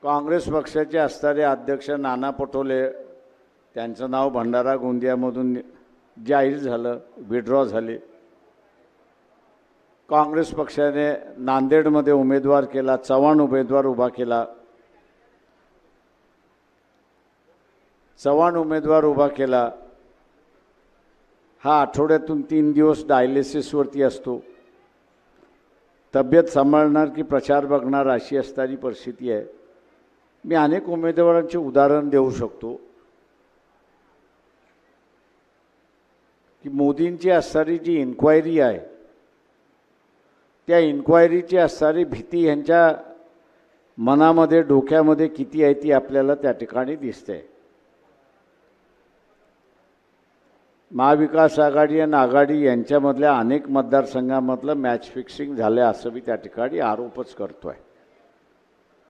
काँग्रेस पक्षाचे असणारे अध्यक्ष नाना पटोले त्यांचं नाव भंडारा गोंदियामधून जाहीर झालं, विड्रॉ झाले। काँग्रेस पक्षाने नांदेडमध्ये उमेदवार केला, चव्हाण उमेदवार उभा केला। चव्हाण उमेदवार उभा केला, हा आठवड्यातून 3 दिवस डायलिसिसवरती असतो, तब्येत सांभाळणार की प्रचार बघणार अशी असणारी परिस्थिती आहे। मी अनेक उमेदवारांचे उदाहरण देऊ शकतो की मोदींची असणारी जी इन्क्वायरी आहे त्या इन्क्वायरीची असणारी भीती यांच्या मनामध्ये डोक्यामध्ये किती आहे ती आपल्याला त्या ठिकाणी दिसते। महाविकास आघाडी आणि आघाडी यांच्यामधल्या अनेक मतदारसंघामधलं मॅच फिक्सिंग झालं असं मी त्या ठिकाणी आरोपच करतो आहे।